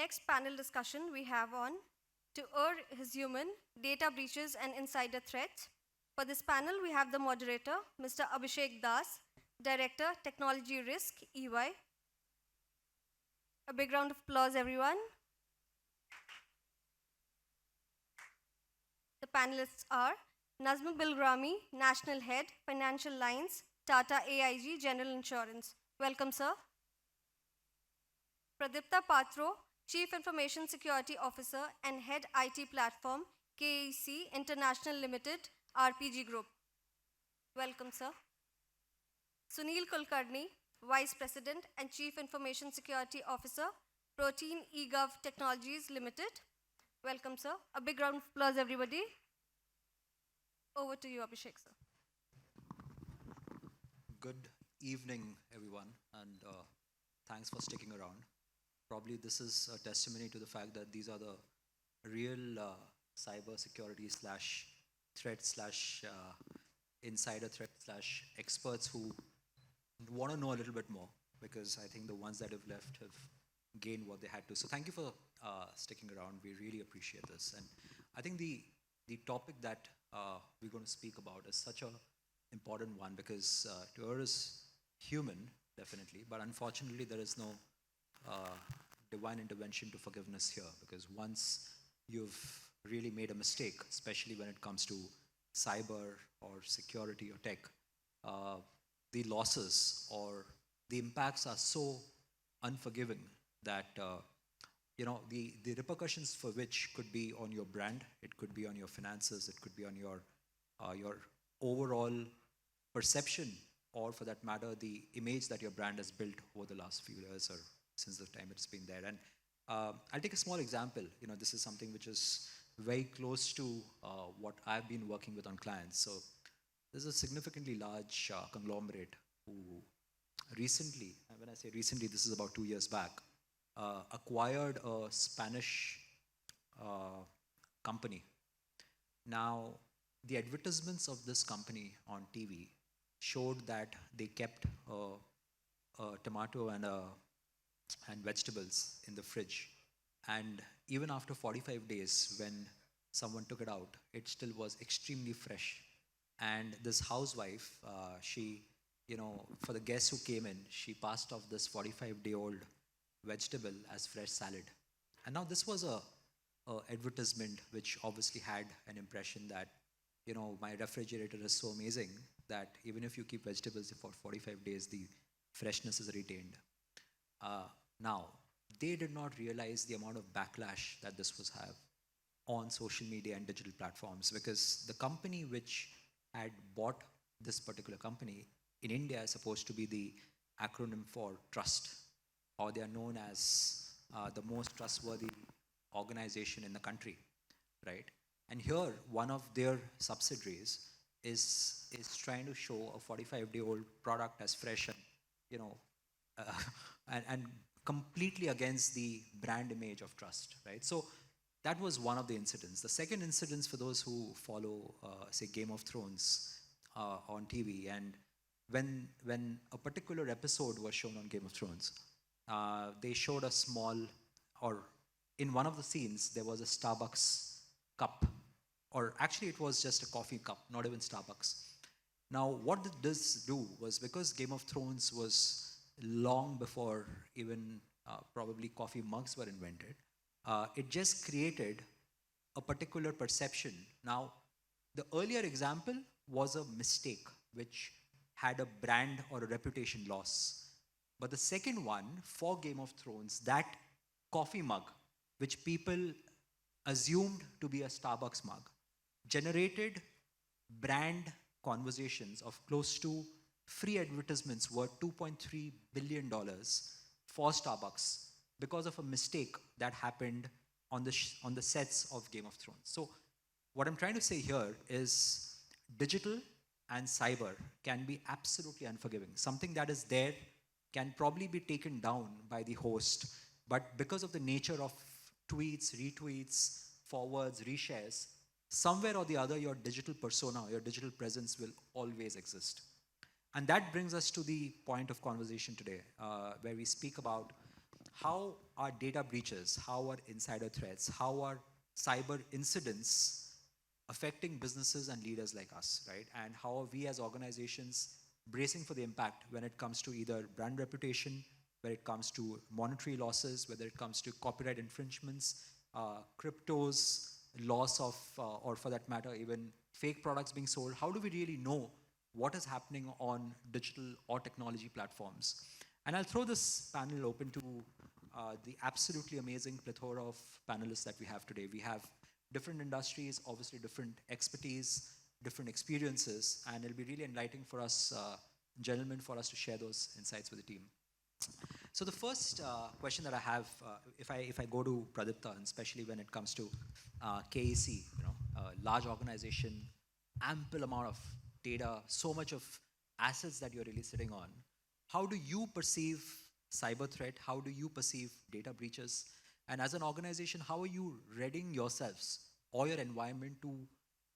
next panel discussion we have on To Err is Human, Data Breaches and Insider Threats. For this panel, we have the moderator, Mr. Abhishek Das, Director, Technology Risk, EY. A big round of applause, everyone. The panelists are Najm Bilgrami, National Head, Financial Lines, Tata AIG, General Insurance. Welcome, sir. Pradipta Patro, Chief Information Security Officer and Head IT Platform, KEC International Limited, RPG Group. Welcome, sir. Sunil Kulkarni, Vice President and Chief Information Security Officer, Protean eGov Technologies Limited. Welcome, sir. A big round of applause, everybody. Over to you, Abhishek, sir. Good evening, everyone, and thanks for sticking around. Probably this is a testimony to the fact that these are the real cyber security slash threat slash insider threat slash experts who want to know a little bit more, because I think the ones that have left have gained what they had to. So thank you for sticking around. We really appreciate this. And I think the topic that we're going to speak about is such an important one, because to err is human, definitely, but unfortunately there is no divine intervention to forgiveness here, because once you've really made a mistake, especially when it comes to cyber or security or tech, the losses or the impacts are so unforgiving that the repercussions for which could be on your brand, it could be on your finances, it could be on your overall perception, or for that matter, the image that your brand has built over the last few years or since the time it's been there. And I'll take a small example. This is something which is very close to what I've been working with on clients. So there's a significantly large conglomerate who recently, and when I say recently, this is about 2 years back, acquired a Spanish company. Now, the advertisements of this company on TV showed that they kept a tomato and vegetables in the fridge. And even after 45 days, when someone took it out, it still was extremely fresh. And this housewife, she, for the guests who came in, she passed off this 45-day-old vegetable as fresh salad. And now this was a advertisement which obviously had an impression that, my refrigerator is so amazing that even if you keep vegetables for 45 days, the freshness is retained. Now, they did not realize the amount of backlash that this was have on social media and digital platforms, because the company which had bought this particular company in India is supposed to be the acronym for trust, or they are known as the most trustworthy organization in the country, right? And here, one of their subsidiaries is trying to show a 45-day-old product as fresh and, and completely against the brand image of trust, right? So that was one of the incidents. The second incident, for those who follow, say, Game of Thrones on TV, and when a particular episode was shown on Game of Thrones, they showed a small, or in one of the scenes, there was a Starbucks cup, or actually it was just a coffee cup, not even Starbucks. Now, what did this do was, because Game of Thrones was long before even probably coffee mugs were invented, it just created a particular perception. Now, the earlier example was a mistake which had a brand or a reputation loss. But the second one, for Game of Thrones, that coffee mug, which people assumed to be a Starbucks mug, generated brand conversations of close to free advertisements worth $2.3 billion for Starbucks because of a mistake that happened on the sets of Game of Thrones. So what I'm trying to say here is digital and cyber can be absolutely unforgiving. Something that is there can probably be taken down by the host, but because of the nature of tweets, retweets, forwards, reshares, somewhere or the other, your digital persona, your digital presence will always exist. And that brings us to the point of conversation today, where we speak about how are data breaches, how are insider threats, how are cyber incidents affecting businesses and leaders like us, right? And how are we as organizations bracing for the impact when it comes to either brand reputation, when it comes to monetary losses, whether it comes to copyright infringements, cryptos, loss of, or for that matter, even fake products being sold. How do we really know what is happening on digital or technology platforms? And I'll throw this panel open to the absolutely amazing plethora of panelists that we have today. We have different industries, obviously different expertise, different experiences, and it'll be really enlightening for us, gentlemen, for us to share those insights with the team. So the first question that I have, if I go to Pradipta, and especially when it comes to KEC, large organization, ample amount of data, so much of assets that you're really sitting on. How do you perceive cyber threat? How do you perceive data breaches? And as an organization, how are you readying yourselves or your environment to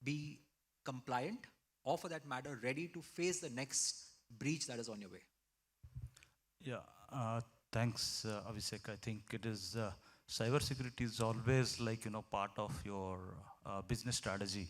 be compliant, or for that matter, ready to face the next breach that is on your way? Yeah, thanks, Abhishek. I think it is cybersecurity is always like part of your business strategy.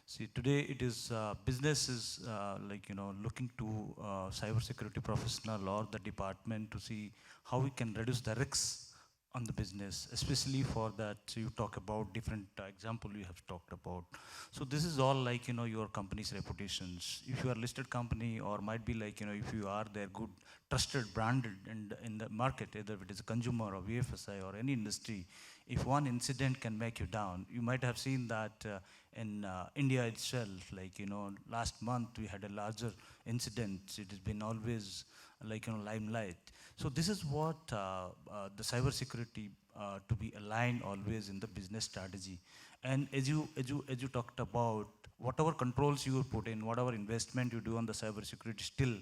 See, today it is business is looking to cybersecurity professional or the department to see how we can reduce the risks on the business, especially for that you talk about different example you have talked about. So this is all like your company's reputations. If you are listed company, or might be like if you are their good trusted branded in the market, either it is a consumer or VFSI or any industry, if one incident can make you down. You might have seen that in India itself, like last month we had a larger incident. It has been always like limelight. So this is what the cybersecurity to be aligned always in the business strategy. And as you talked about, whatever controls you put in, whatever investment you do on the cybersecurity, still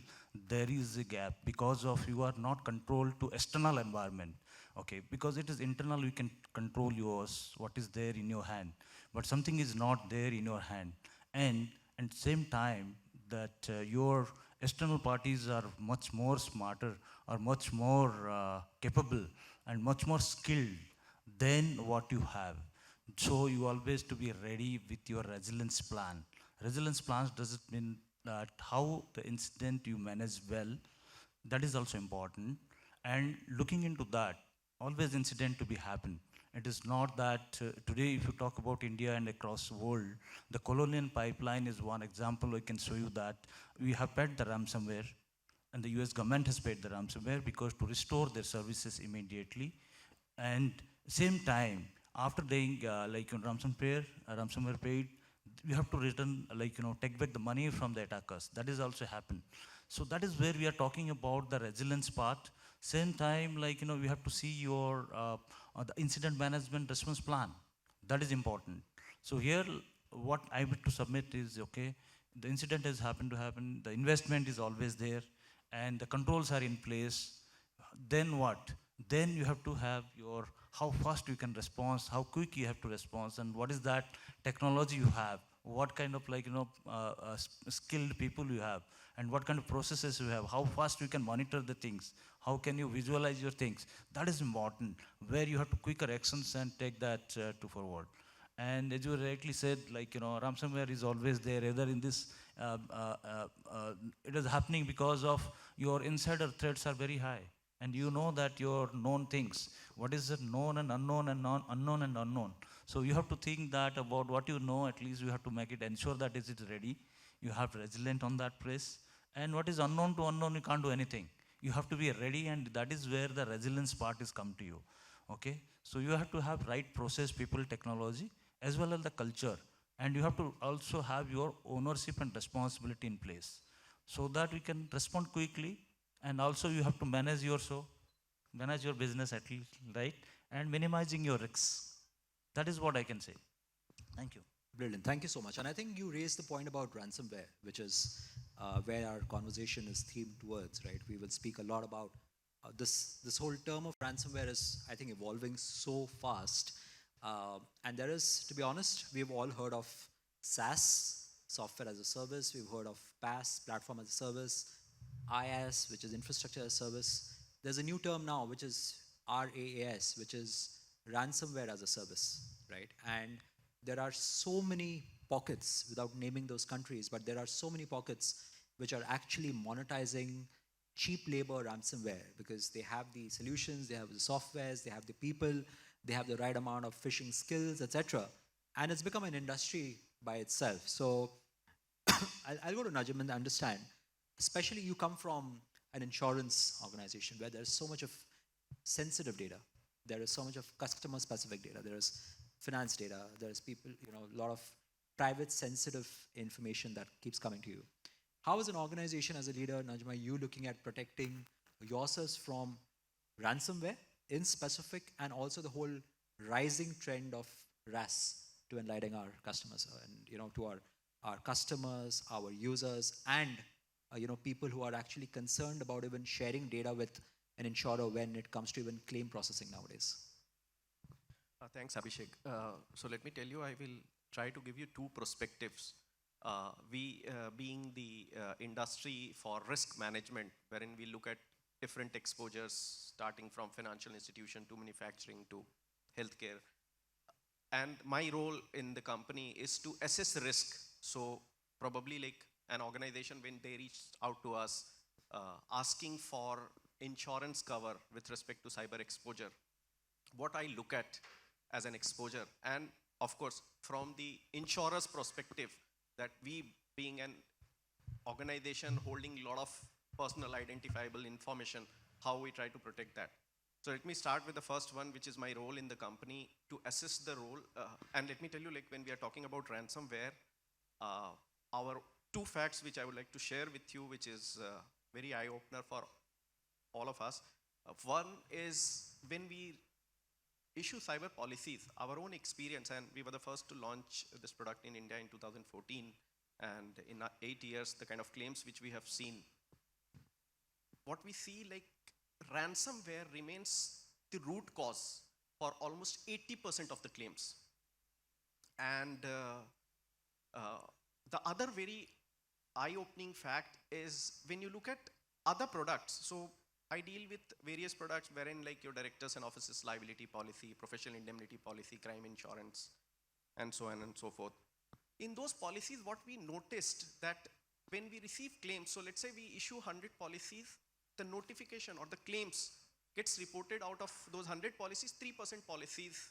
there is a gap because of you are not controlled to external environment. Okay, because it is internal, you can control yours, what is there in your hand, but something is not there in your hand. And at the same time, that your external parties are much more smarter, or much more capable, and much more skilled than what you have. So you always to be ready with your resilience plan. Resilience plans does it mean that how the incident you manage well, that is also important. And looking into that, always incident to be happen. It is not that today if you talk about India and across the world, the colonial pipeline is one example. I can show you that we have paid the ransomware, and the US government has paid the ransomware because to restore their services immediately. And same time, after doing ransomware paid, we have to return take back the money from the attackers. That is also happened. So that is where we are talking about the resilience part. Same time, we have to see your the incident management response plan. That is important. So here, what I would to submit is, okay, the incident has happened to happen, the investment is always there, and the controls are in place. Then what? Then you have to have your, how fast you can respond, how quick you have to respond, and what is that technology you have, what kind of skilled people you have, and what kind of processes you have, how fast you can monitor the things, how can you visualize your things. That is important, where you have to quicker actions and take that to forward. And as you rightly said, ransomware is always there, either in this, it is happening because of your insider threats are very high. And you know that your known things, what is it known and unknown and unknown and unknown. So you have to think that about what you know, at least you have to make it, ensure that is it ready. You have resilient on that place. And what is unknown to unknown, you can't do anything. You have to be ready, and that is where the resilience part is come to you. Okay, so you have to have right process, people, technology, as well as the culture. And you have to also have your ownership and responsibility in place, so that we can respond quickly. And also you have to manage your manage your business at least, right? And minimizing your risks. That is what I can say. Thank you. Brilliant. Thank you so much. And I think you raised the point about ransomware, which is where our conversation is themed towards, right? We will speak a lot about this whole term of ransomware is, I think, evolving so fast. And there is, to be honest, we've all heard of SaaS, software as a service. We've heard of PaaS, platform as a service, IaaS, which is infrastructure as a service. There's a new term now, which is RAAS, which is ransomware as a service, right? And there are so many pockets, without naming those countries, but there are so many pockets which are actually monetizing cheap labor ransomware because they have the solutions, they have the softwares, they have the people, they have the right amount of phishing skills, etc. And it's become an industry by itself. So I'll go to Najm and understand, especially you come from an insurance organization where there's so much of sensitive data. There is so much of customer specific data. There is finance data. There's people, a lot of private sensitive information that keeps coming to you. How as an organization, as a leader, Najma, are you looking at protecting yourselves from ransomware in specific and also the whole rising trend of RAS to enlightening our customers and, to our customers, our users, and people who are actually concerned about even sharing data with an insurer when it comes to even claim processing nowadays? Thanks, Abhishek. So let me tell you, I will try to give you two perspectives. We being the industry for risk management, wherein we look at different exposures starting from financial institution to manufacturing to healthcare. And my role in the company is to assess risk. So probably like an organization, when they reach out to us asking for insurance cover with respect to cyber exposure, what I look at as an exposure, and of course from the insurer's perspective, that we being an organization holding a lot of personal identifiable information, how we try to protect that. So let me start with the first one, which is my role in the company to assess the role. And let me tell you, like when we are talking about ransomware, our two facts which I would like to share with you, which is very eye-opener for all of us. One is when we issue cyber policies, our own experience, and we were the first to launch this product in India in 2014, and in 8 years, the kind of claims which we have seen, what we see, like ransomware remains the root cause for almost 80% of the claims. And the other very eye-opening fact is when you look at other products. So I deal with various products wherein like your directors and officers liability policy, professional indemnity policy, crime insurance, and so on and so forth. In those policies, what we noticed that when we receive claims, so let's say we issue 100 policies, the notification or the claims gets reported out of those 100 policies, 3% policies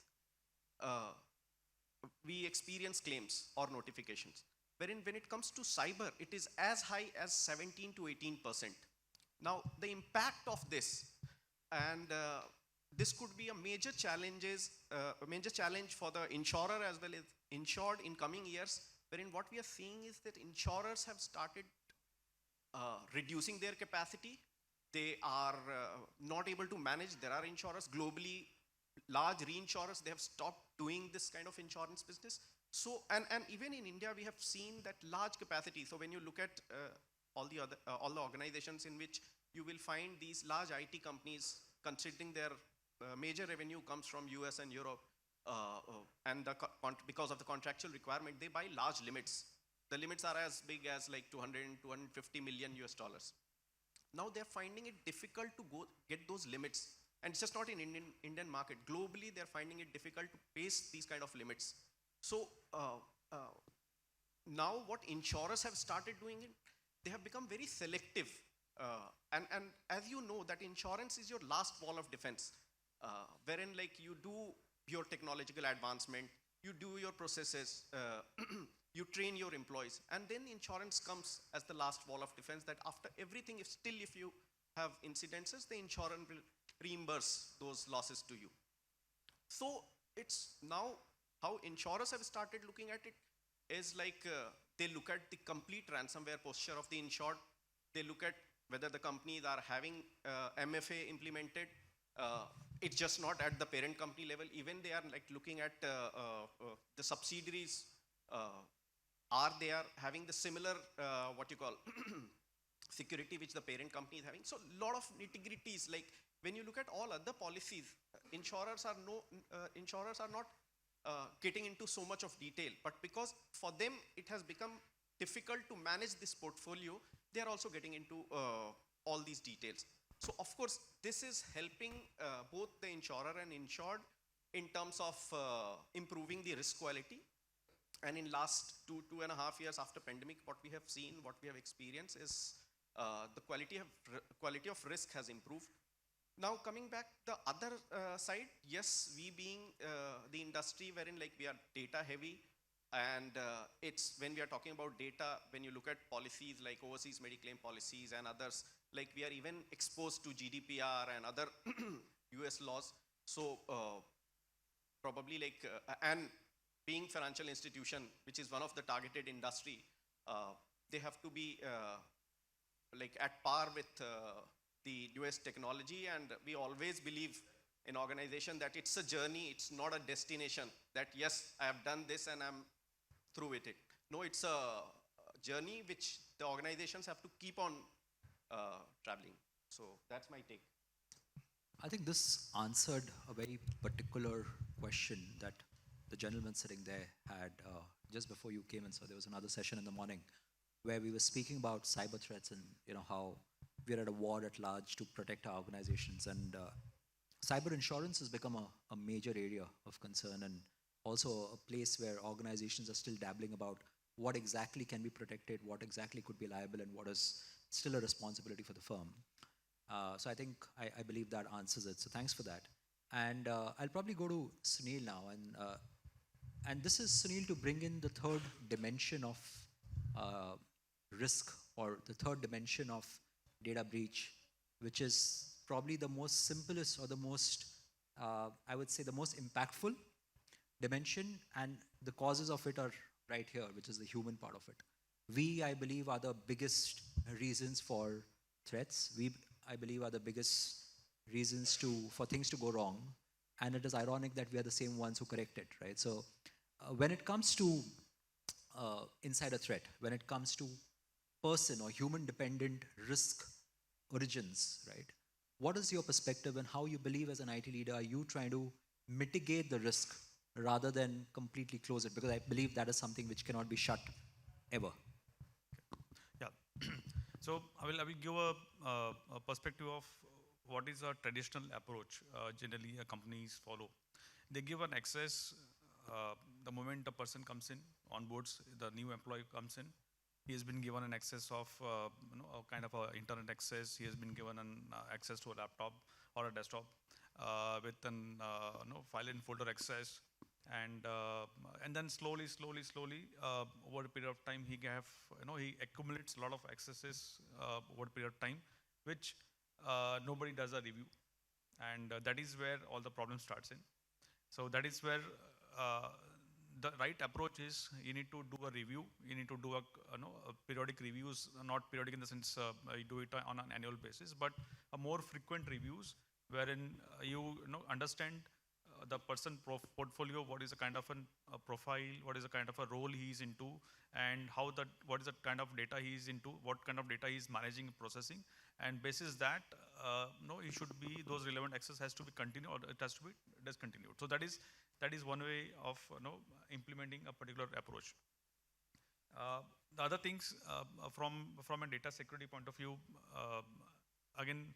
we experience claims or notifications. Wherein when it comes to cyber, it is as high as 17 to 18%. Now, the impact of this, and this could be a major challenge for the insurer as well as insured in coming years, wherein what we are seeing is that insurers have started reducing their capacity. They are not able to manage. There are insurers globally, large reinsurers, they have stopped doing this kind of insurance business. So, and even in India, we have seen that large capacity. So when you look at all the organizations in which you will find these large IT companies, considering their major revenue comes from US and Europe, and because of the contractual requirement, they buy large limits. The limits are as big as like 200, 250 million US dollars. Now they're finding it difficult to get those limits. And it's just not in Indian market. Globally, they're finding it difficult to pace these kind of limits. So now what insurers have started doing it, they have become very selective. And as you know, that insurance is your last wall of defense, wherein like you do your technological advancement, you do your processes, you train your employees, and then insurance comes as the last wall of defense, that after everything, if you have incidences, the insurance will reimburse those losses to you. So it's now how insurers have started looking at it is like they look at the complete ransomware posture of the insured. They look at whether the companies are having MFA implemented. It's just not at the parent company level. Even they are like looking at the subsidiaries. Are they having the similar what you call security which the parent company is having? So a lot of nitty-gritties. Like when you look at all other policies, insurers are not getting into so much of detail. But because for them it has become difficult to manage this portfolio, they are also getting into all these details. So of course, this is helping both the insurer and insured in terms of improving the risk quality. And in last 2.5 years after pandemic, what we have seen, what we have experienced is the quality of risk has improved. Now coming back the other side, yes, we being the industry wherein like we are data heavy, and it's when we are talking about data, when you look at policies like overseas mediclaim policies and others, like we are even exposed to GDPR and other US laws. So probably like, and being financial institution, which is one of the targeted industry, they have to be like at par with the newest technology. And we always believe in organization that it's a journey, it's not a destination, that yes, I have done this and I'm through with it. No, it's a journey which the organizations have to keep on traveling. So that's my take. I think this answered a very particular question that the gentleman sitting there had just before you came in. So there was another session in the morning where we were speaking about cyber threats and how we're at a war at large to protect our organizations. And cyber insurance has become a major area of concern, and also a place where organizations are still dabbling about what exactly can be protected, what exactly could be liable, and what is still a responsibility for the firm. So I believe that answers it. So thanks for that. And I'll probably go to Sunil now. And this is, Sunil, to bring in the third dimension of risk, or the third dimension of data breach, which is probably the most simplest, or the most, I would say, the most impactful dimension, and the causes of it are right here, which is the human part of it. We, I believe, are the biggest reasons for threats. We, I believe, are the biggest reasons for things to go wrong. And it is ironic that we are the same ones who correct it, right? So when it comes to insider threat, when it comes to person or human dependent risk origins, right? What is your perspective, and how you believe as an IT leader, are you trying to mitigate the risk rather than completely close it? Because I believe that is something which cannot be shut ever. Yeah. So I will give a perspective of what is a traditional approach generally companies follow. They give an access the moment a person comes in, onboards, the new employee comes in. He has been given an access of a kind of a internet access. He has been given an access to a laptop or a desktop with an file and folder access. And then slowly, over a period of time, he accumulates a lot of accesses over a period of time, which nobody does a review, and that is where all the problem starts in. So that is where the right approach is, you need to do a review. You need to do a periodic reviews, not periodic in the sense you do it on an annual basis, but a more frequent reviews wherein you understand the person portfolio, what is the kind of a profile, what is the kind of a role he is into, and what is the kind of data he is into, what kind of data he is managing, processing, and basis that it should be, those relevant access has to be continued, or it has to be discontinued. So that is one way of implementing a particular approach. The other things from a data security point of view, again,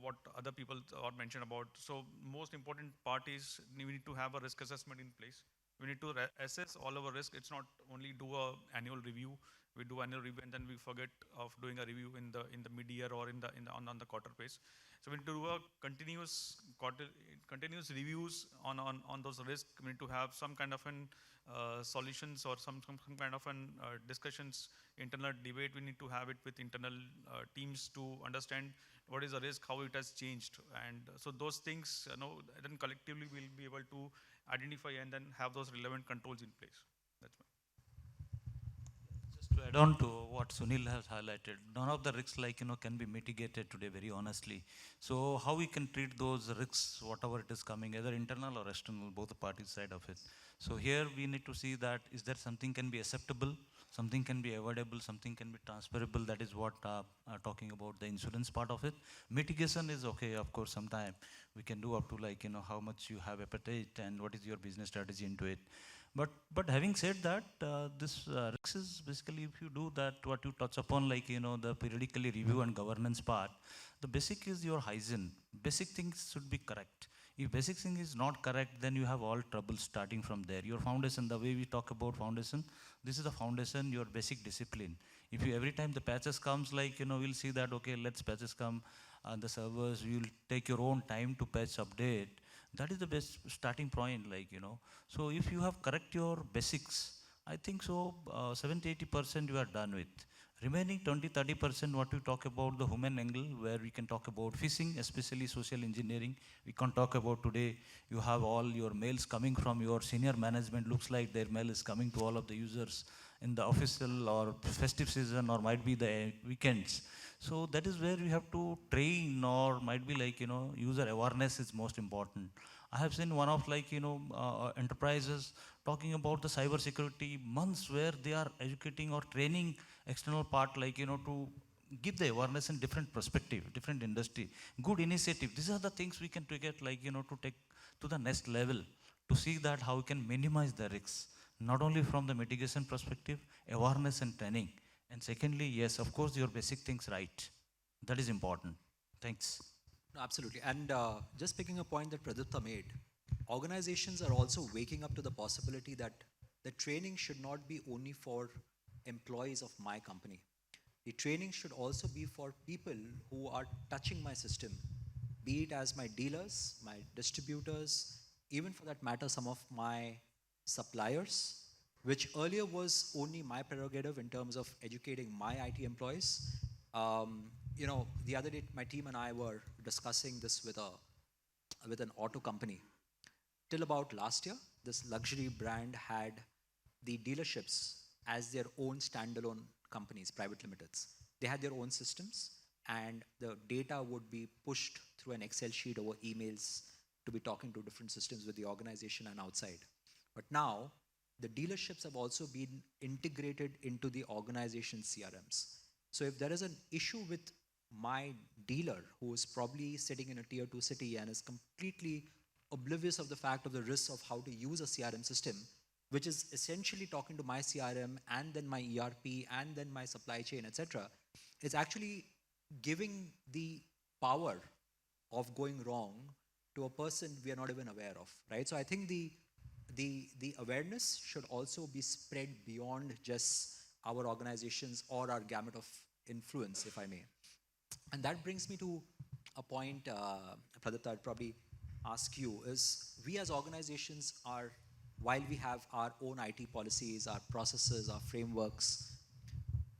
what other people are mentioned about. So most important part is we need to have a risk assessment in place. We need to assess all our risk. It's not only do a annual review. We do annual review and then we forget of doing a review in the mid-year or on the quarter base. So we need to do a continuous reviews on those risks. We need to have some kind of solutions or some kind of discussions, internal debate. We need to have it with internal teams to understand what is the risk, how it has changed, and so those things, then collectively we'll be able to identify and then have those relevant controls in place. That's my. Just to add on to what Sunil has highlighted, none of the risks can be mitigated today, very honestly. So how we can treat those risks, whatever it is coming, either internal or external, both the parties side of it. So here we need to see that is there something can be acceptable, something can be avoidable, something can be transferable. That is what talking about the insurance part of it. Mitigation is okay, of course, sometime we can do up to how much you have appetite and what is your business strategy into it. But having said that, this risk is basically, if you do that, what you touch upon, like, the periodically review and governance part, the basic is your hygiene. Basic things should be correct. If basic thing is not correct, then you have all trouble starting from there. Your foundation, the way we talk about foundation, this is the foundation, your basic discipline. If you, every time the patches comes, like, we'll see that, okay, let's patches come, the servers, you'll take your own time to patch update. That is the best starting point, like, So if you have correct your basics, I think so, 70-80% you are done with. Remaining 20-30%, what we talk about the human angle, where we can talk about phishing, especially social engineering. We can talk about today, you have all your mails coming from your senior management, looks like their mail is coming to all of the users in the official or festive season, or might be the weekends. So that is where we have to train, or might be like, user awareness is most important. I have seen one of, like, enterprises talking about the cyber security months, where they are educating or training external part, like, to give the awareness in different perspective, different industry. Good initiative. These are the things we can get, like, to take to the next level, to see that how we can minimize the risks, not only from the mitigation perspective, awareness and training. And secondly, yes, of course, your basic things right. That is important. Thanks. No, absolutely. And just picking a point that Pradipta made, organizations are also waking up to the possibility that the training should not be only for employees of my company. The training should also be for people who are touching my system, be it as my dealers, my distributors, even for that matter, some of my suppliers, which earlier was only my prerogative in terms of educating my IT employees. The other day, my team and I were discussing this with an auto company. Till about last year, this luxury brand had the dealerships as their own standalone companies, private limiteds. They had their own systems, and the data would be pushed through an Excel sheet over emails to be talking to different systems with the organization and outside. But now, the dealerships have also been integrated into the organization CRMs. So if there is an issue with my dealer, who is probably sitting in a tier 2 city and is completely oblivious of the fact of the risks of how to use a CRM system, which is essentially talking to my CRM and then my ERP and then my supply chain, etc., it's actually giving the power of going wrong to a person we are not even aware of, right? So I think the awareness should also be spread beyond just our organizations or our gamut of influence, if I may. And that brings me to a point, Pradipta, I'd probably ask you, is we as organizations are, while we have our own IT policies, our processes, our frameworks,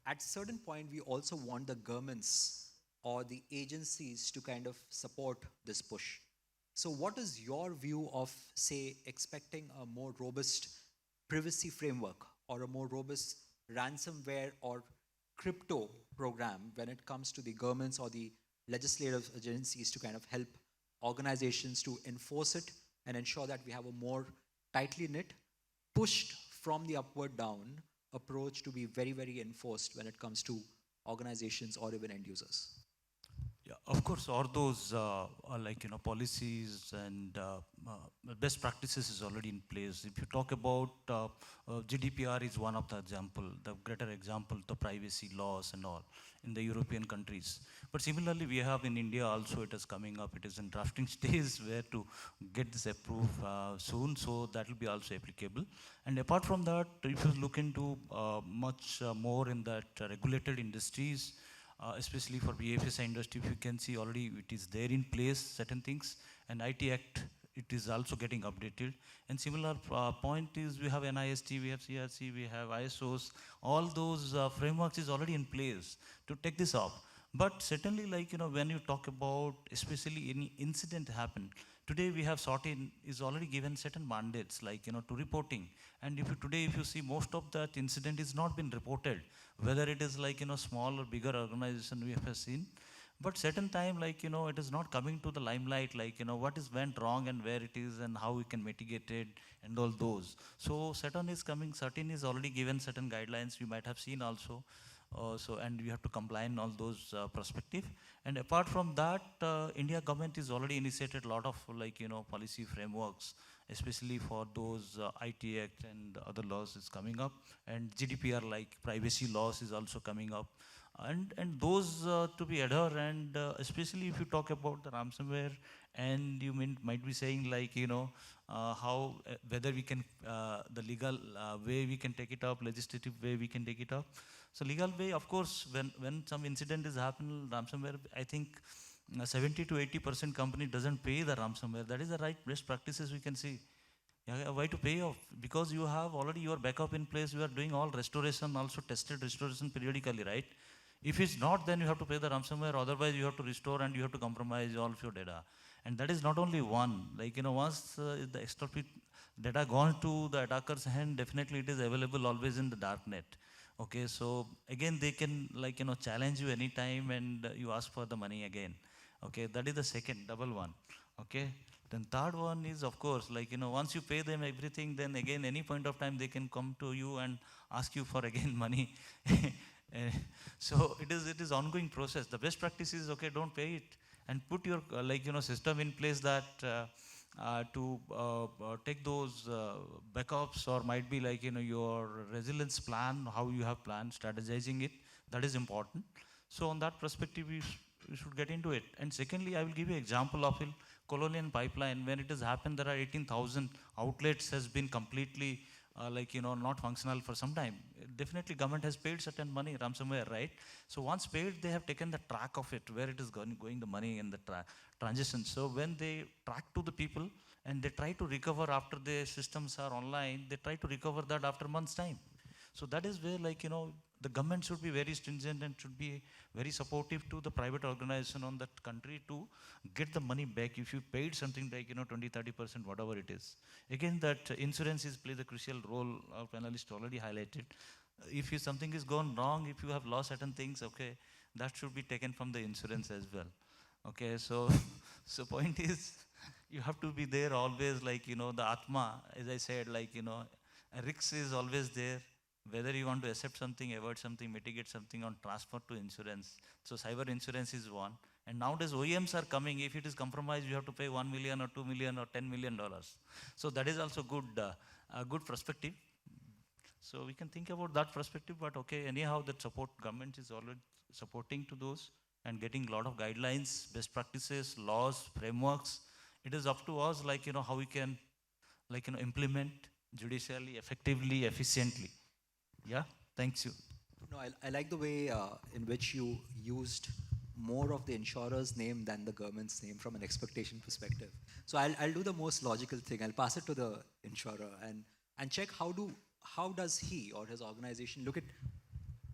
at certain point we also want the governments or the agencies to kind of support this push. So what is your view of, say, expecting a more robust privacy framework or a more robust ransomware or crypto program when it comes to the governments or the legislative agencies to kind of help organizations to enforce it and ensure that we have a more tightly knit, pushed from the upward down approach to be very, very enforced when it comes to organizations or even end users? Yeah, of course, all those are like, policies and best practices is already in place. If you talk about GDPR is one of the example, the greater example, the privacy laws and all in the European countries. But similarly, we have in India also, it is coming up, it is in drafting stage where to get this approved soon, so that will be also applicable. And apart from that, if you look into much more in that regulated industries, especially for BFSI industry, if you can see already it is there in place, certain things, and IT Act, it is also getting updated. And similar point is we have NIST, we have CRC, we have ISOs, all those frameworks is already in place to take this off. But certainly, like, when you talk about, especially any incident happen, today we have sought in, is already given certain mandates, like, to reporting. And if you today, if you see, most of that incident is not been reported, whether it is like, small or bigger organization we have seen. But certain time, like, it is not coming to the limelight, like, what is went wrong and where it is and how we can mitigate it and all those. So certain is coming, certain is already given certain guidelines, you might have seen also. And we have to comply in all those perspective. And apart from that, India government is already initiated a lot of, like, policy frameworks, especially for those IT Act and other laws is coming up, and GDPR like privacy laws is also coming up, and those to be adhered, and especially if you talk about the ransomware, and you might be saying like, how whether we can the legal way we can take it up, legislative way we can take it up. So legal way, of course, when some incident is happening, ransomware, I think 70 to 80% company doesn't pay the ransomware. That is the right best practices we can see. Yeah, why to pay off? Because you have already your backup in place. You are doing all restoration, also tested restoration periodically, right? If it's not, then you have to pay the ransomware. Otherwise, you have to restore and you have to compromise all of your data. And that is not only one. Like, once the extorted data gone to the attacker's hand, definitely it is available always in the darknet. Okay, so again, they can like, challenge you anytime, and you ask for the money again. Okay, that is the second, double one. Okay, then third one is, of course, like, once you pay them everything, then again, any point of time, they can come to you and ask you for again money. Eh, so it is ongoing process. The best practice is, okay, don't pay it, and put your system in place that to take those backups, or might be like, your resilience plan, how you have planned, strategizing it. That is important. So on that perspective, we should get into it. And secondly, I will give you example of a colonial pipeline. When it has happened, there are 18,000 outlets has been completely not functional for some time. Definitely government has paid certain money, ransomware, right? So once paid, they have taken the track of it, where it is going the money and the transition. So when they track to the people and they try to recover after the systems are online, they try to recover that after months time. So that is where the government should be very stringent and should be very supportive to the private organization on that country to get the money back. If you paid something like 20-30%, whatever it is, again, that insurance plays a crucial role. Our panelist already highlighted. If something is gone wrong, if you have lost certain things, okay, that should be taken from the insurance as well. Okay, so so point is, you have to be there always, like the atma, as I said, like a risk is always there. Whether you want to accept something, avoid something, mitigate something, on transfer to insurance. So cyber insurance is one. And nowadays OEMs are coming. If it is compromised, you have to pay 1 million or 2 million or $10 million. So that is also good, a good perspective. So we can think about that perspective. But okay, anyhow, that support government is already supporting to those and getting a lot of guidelines, best practices, laws, frameworks. It is up to us, like how we can, implement judicially, effectively, efficiently. Yeah, thanks you. No, I like the way in which you used more of the insurer's name than the government's name from an expectation perspective. So I'll do the most logical thing. I'll pass it to the insurer and check how does he or his organization look at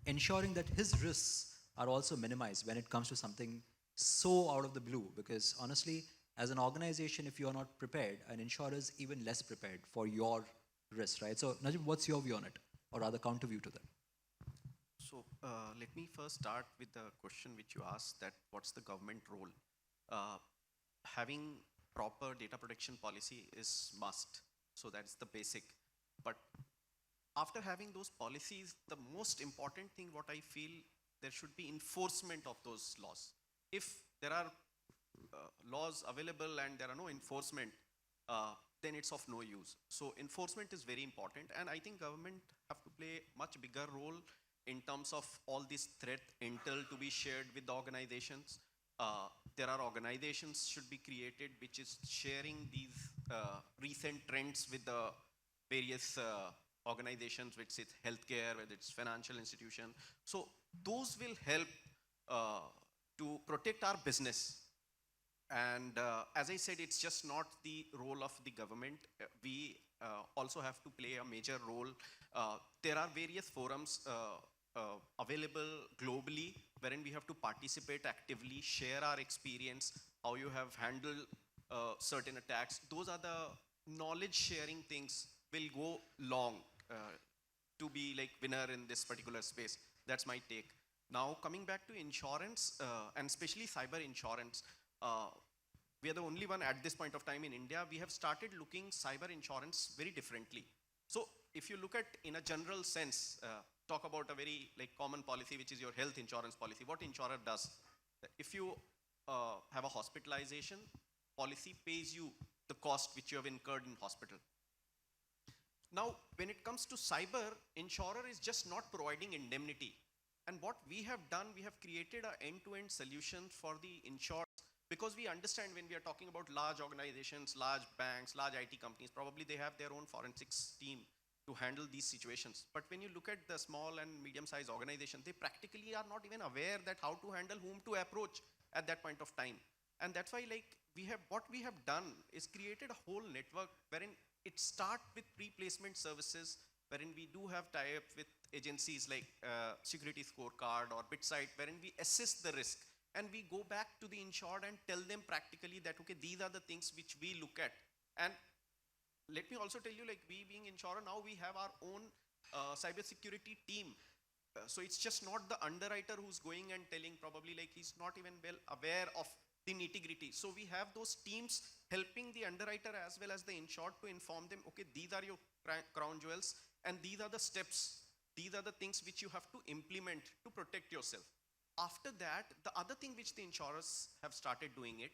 ensuring that his risks are also minimized when it comes to something so out of the blue. Because honestly, as an organization, if you're not prepared, an insurer is even less prepared for your risk, right? So Najm, what's your view on it? Or rather counter view to that? So let me first start with the question which you asked, that what's the government role? Having proper data protection policy is must. So that's the basic. But after having those policies, the most important thing what I feel, there should be enforcement of those laws. If there are laws available and there are no enforcement, then it's of no use. So enforcement is very important, and I think government have to play much bigger role in terms of all this threat intel to be shared with the organizations. There are organizations should be created which is sharing these recent trends with the various organizations, which is healthcare, whether it's financial institution. So those will help to protect our business. And as I said, it's just not the role of the government. We also have to play a major role. There are various forums available globally wherein we have to participate actively, share our experience, how you have handled certain attacks. Those are the knowledge sharing things will go long to be like winner in this particular space. That's my take. Now coming back to insurance and especially cyber insurance, we are the only one at this point of time in India. We have started looking cyber insurance very differently. So if you look at in a general sense, talk about a very like common policy, which is your health insurance policy. What insurer does? If you have a hospitalization, policy pays you the cost which you have incurred in hospital. Now, when it comes to cyber, insurer is just not providing indemnity. And what we have done, we have created an end-to-end solution for the insured, because we understand when we are talking about large organizations, large banks, large IT companies, probably they have their own forensics team to handle these situations. But when you look at the small and medium-sized organizations, they practically are not even aware that how to handle, whom to approach at that point of time. And that's why what we have done is created a whole network wherein it starts with pre-placement services, wherein we do have tie-up with agencies like Security Scorecard or BitSite, wherein we assess the risk and we go back to the insured and tell them practically that, okay, these are the things which we look at. And let me also tell you, like, we being insurer, now we have our own cybersecurity team. So it's just not the underwriter who's going and telling, probably like he's not even well aware of the nitty-gritty. So we have those teams helping the underwriter as well as the insured to inform them, okay, these are your crown jewels and these are the steps. These are the things which you have to implement to protect yourself. After that, the other thing which the insurers have started doing it,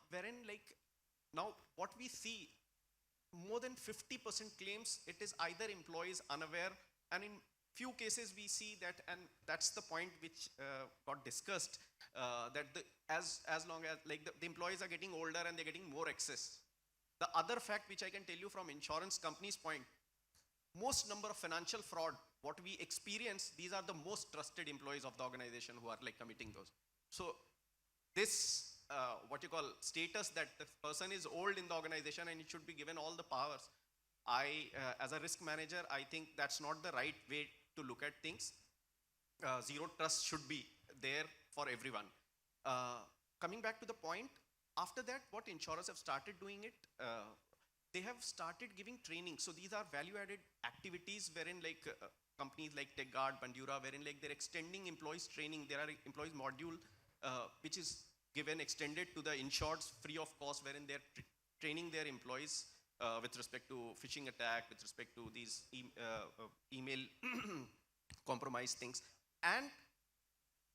wherein like now what we see, more than 50% claims, it is either employees unaware, and in few cases we see that, and that's the point which got discussed, that as long as like the employees are getting older and they're getting more access. The other fact which I can tell you from insurance company's point, most number of financial fraud, what we experience, these are the most trusted employees of the organization who are like committing those. So this, what you call status that the person is old in the organization and it should be given all the powers, as a risk manager, I think that's not the right way to look at things. Zero trust should be there for everyone. Coming back to the point, after that, what insurers have started doing it, they have started giving training. So these are value-added activities wherein like companies like TechGuard, Bandura, wherein like they're extending employees training. There are employees module which is given extended to the insureds free of cost, wherein they're training their employees with respect to phishing attack, with respect to these email compromise things. And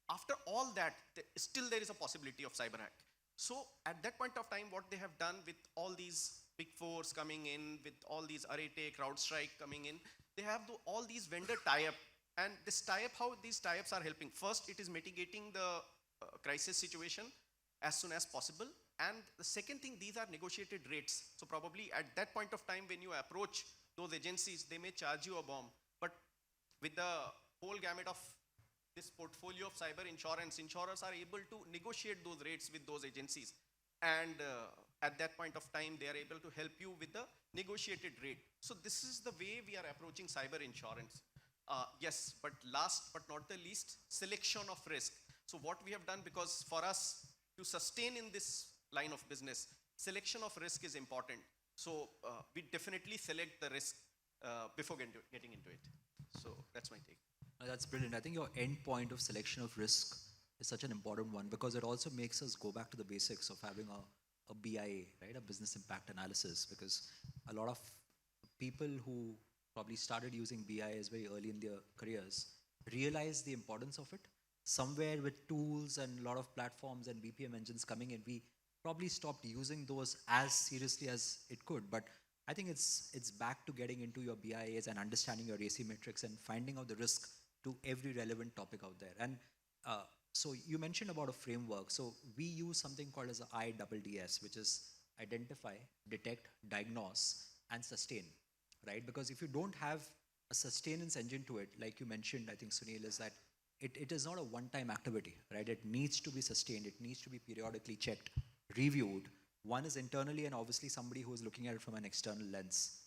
after all that, still there is a possibility of cyber hack. So at that point of time, what they have done with all these big fours coming in, with all these Arete, CrowdStrike coming in, they have all these vendor tie-up. And this tie-up, how these tie-ups are helping. First, it is mitigating the crisis situation as soon as possible. And the second thing, these are negotiated rates. So probably at that point of time when you approach those agencies, they may charge you a bomb. But with the whole gamut of this portfolio of cyber insurance, insurers are able to negotiate those rates with those agencies. And at that point of time, they are able to help you with the negotiated rate. So this is the way we are approaching cyber insurance. Yes, but last but not the least, selection of risk. So what we have done, because for us to sustain in this line of business, selection of risk is important. So we definitely select the risk before getting into it. So that's my take. That's brilliant. I think your end point of selection of risk is such an important one, because it also makes us go back to the basics of having a BIA, right? A business impact analysis, because a lot of people who probably started using BIAs very early in their careers realize the importance of it. Somewhere with tools and a lot of platforms and BPM engines coming in, we probably stopped using those as seriously as it could. But I think it's back to getting into your BIAs and understanding your AC metrics and finding out the risk to every relevant topic out there. And so you mentioned about a framework. So we use something called as IDDS, which is identify, detect, diagnose, and sustain, right? Because if you don't have a sustenance engine to it, like you mentioned, I think Sunil, is that it is not a one-time activity, right? It needs to be sustained. It needs to be periodically checked, reviewed. One is internally, and obviously somebody who is looking at it from an external lens.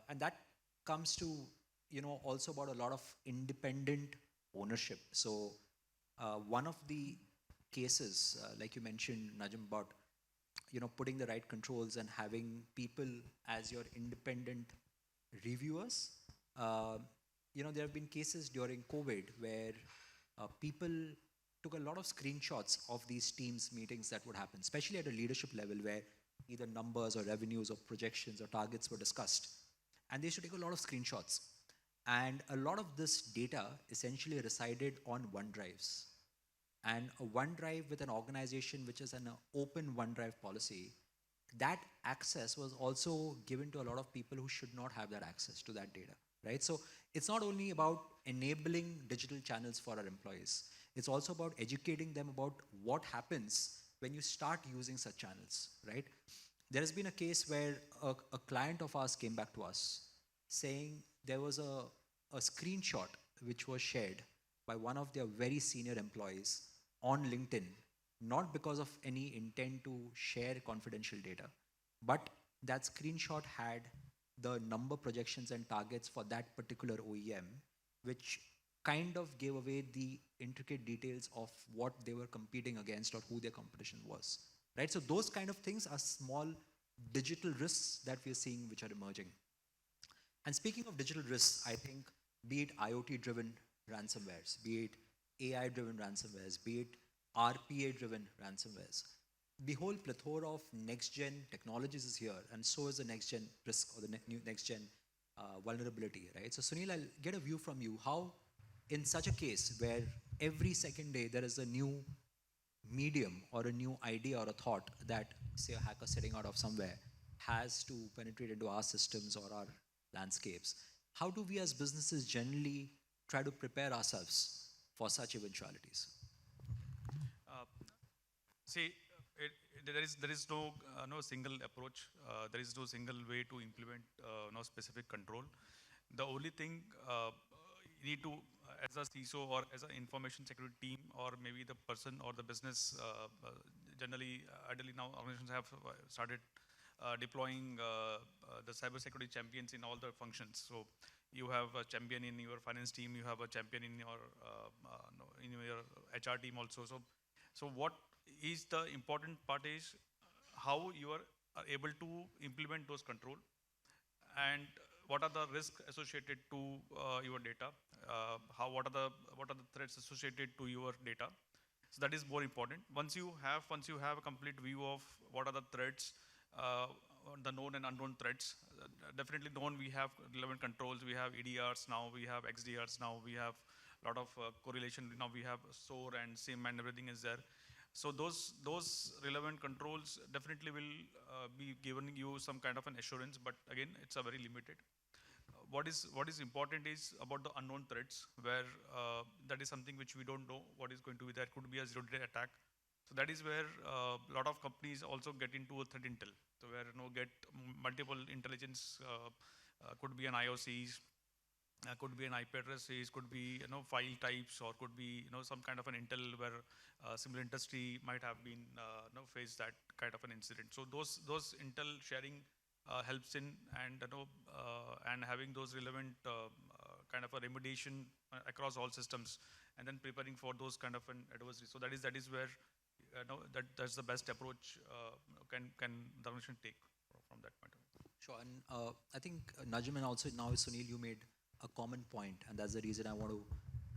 And that comes to, also about a lot of independent ownership. So one of the cases, like you mentioned, Najm, about, putting the right controls and having people as your independent reviewers. There have been cases during COVID where people took a lot of screenshots of these Teams meetings that would happen, especially at a leadership level where either numbers or revenues or projections or targets were discussed. And they used to take a lot of screenshots. And a lot of this data essentially resided on OneDrives. And a OneDrive with an organization which is an open OneDrive policy that access was also given to a lot of people who should not have that access to that data, right? So it's not only about enabling digital channels for our employees, it's also about educating them about what happens when you start using such channels, right? There has been a case where a client of ours came back to us saying there was a screenshot which was shared by one of their very senior employees on LinkedIn, not because of any intent to share confidential data, but that screenshot had the number projections and targets for that particular OEM, which kind of gave away the intricate details of what they were competing against or who their competition was, right? So those kind of things are small digital risks that we are seeing which are emerging. And speaking of digital risks, I think be it IoT-driven ransomwares, be it AI-driven ransomwares, be it RPA-driven ransomwares, the whole plethora of next-gen technologies is here, and so is the next-gen risk or the new next-gen vulnerability, right? So Sunil, I'll get a view from you. How, in such a case where every second day there is a new medium or a new idea or a thought that, say, a hacker sitting out of somewhere has to penetrate into our systems or our landscapes, how do we as businesses generally try to prepare ourselves for such eventualities? See, there is no single approach. There is no single way to implement no specific control. The only thing you need to, as a CISO or as an information security team, or maybe the person or the business, generally, ideally now organizations have started deploying the cybersecurity champions in all the functions. So you have a champion in your finance team, you have a champion in your HR team also. So what is the important part is how you are able to implement those control, and what are the risks associated to your data, what are the threats associated to your data. So that is more important. Once you have a complete view of what are the threats, the known and unknown threats, definitely known, we have relevant controls, we have EDRs now, we have XDRs now, we have a lot of correlation now, we have SOAR and SIM and everything is there. So those relevant controls definitely will be giving you some kind of an assurance, but again, it's a very limited. What is important is about the unknown threats, where that is something which we don't know what is going to be there. Could be a zero-day attack. So that is where a lot of companies also get into a threat intel. So where get multiple intelligence, could be an IOCs, could be an IP addresses, could be file types, or could be some kind of an intel where similar industry might have been faced that kind of an incident. So those intel sharing helps in, and having those relevant kind of a remediation across all systems, and then preparing for those kind of an adversary. So that is where that's the best approach can the organization take from that point of view. Sure, and I think Najm and also now Sunil, you made a common point, and that's the reason I want to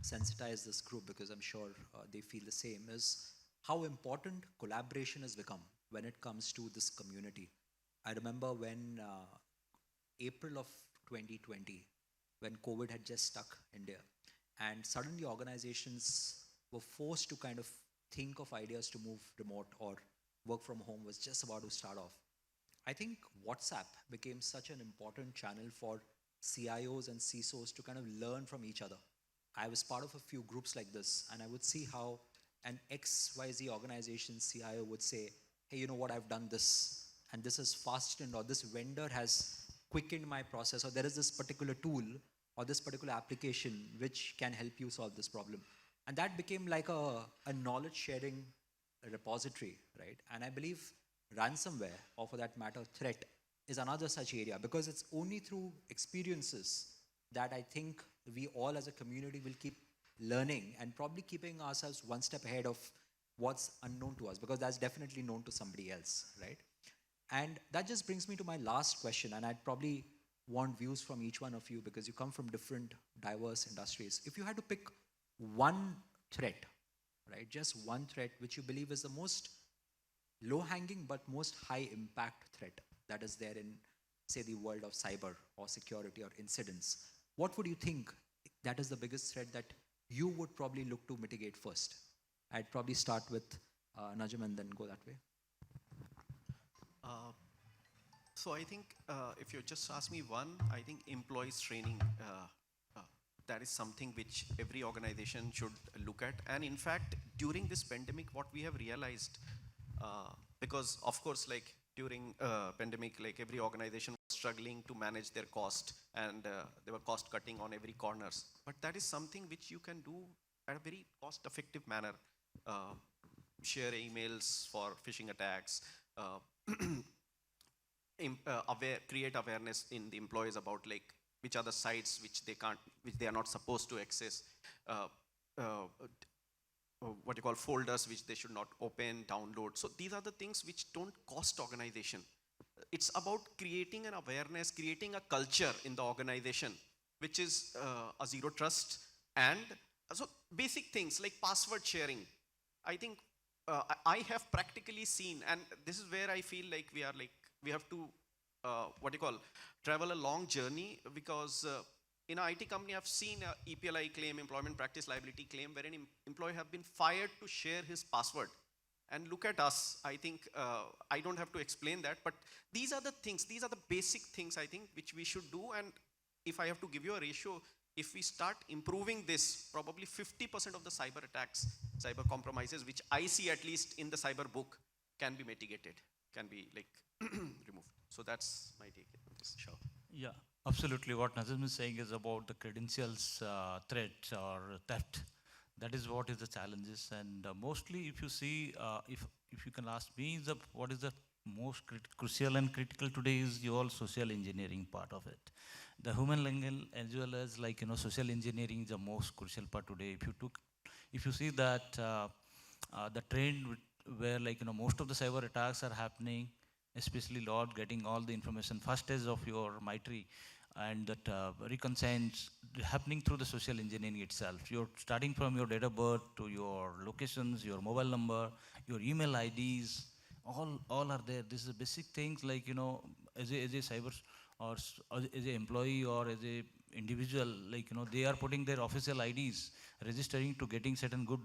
sensitize this group, because I'm sure they feel the same, is how important collaboration has become when it comes to this community. I remember when April of 2020, when COVID had just struck India, and suddenly organizations were forced to kind of think of ideas to move remote or work from home was just about to start off. I think WhatsApp became such an important channel for CIOs and CISOs to kind of learn from each other. I was part of a few groups like this, and I would see how an XYZ organization CIO would say, hey, you know what, I've done this, and this is fastened, or this vendor has quickened my process, or there is this particular tool or this particular application which can help you solve this problem. And that became like a knowledge sharing repository, right? And I believe ransomware, or for that matter, threat, is another such area, because it's only through experiences that I think we all as a community will keep learning and probably keeping ourselves one step ahead of what's unknown to us, because that's definitely known to somebody else, right? And that just brings me to my last question, and I'd probably want views from each one of you, because you come from different diverse industries. If you had to pick one threat, right, just one threat which you believe is the most low-hanging but most high-impact threat that is there in, say, the world of cyber or security or incidents, what would you think that is the biggest threat that you would probably look to mitigate first? I'd probably start with Najm and then go that way. So I think if you just ask me one, I think employees training, that is something which every organization should look at. And in fact, during this pandemic, what we have realized, because of course, like during pandemic, like every organization was struggling to manage their cost, and they were cost cutting on every corners. But that is something which you can do at a very cost effective manner. Share emails for phishing attacks, create awareness in the employees about like which are the sites which they are not supposed to access, uh, uh, what you call folders which they should not open, download. So these are the things which don't cost organization. It's about creating an awareness, creating a culture in the organization, which is a zero trust. And so basic things like password sharing. I think I have practically seen, and this is where I feel like we have to, what you call, travel a long journey, because in an IT company, I've seen a EPLI claim, employment practice liability claim, where an employee have been fired to share his password. And look at us. I think I don't have to explain that, but these are the things, these are the basic things I think which we should do. And if I have to give you a ratio, if we start improving this, probably 50% of the cyber attacks, cyber compromises, which I see at least in the cyber book, can be mitigated, can be like removed. So that's my take on this. Sure. Yeah, absolutely. What Najm is saying is about the credentials threat or theft. That is what is the challenges. And mostly, if you see, if you can ask me, what is the most crucial and critical today is your social engineering part of it. The human angle as well as social engineering is the most crucial part today. If you see that the trend where most of the cyber attacks are happening, especially Lord getting all the information first stage of your MITRE, and that reconciles happening through the social engineering itself. You're starting from your date of birth to your locations, your mobile number, your email IDs, all are there. This is basic things like, as a cyber or as an employee or as a individual, they are putting their official IDs, registering to getting certain good,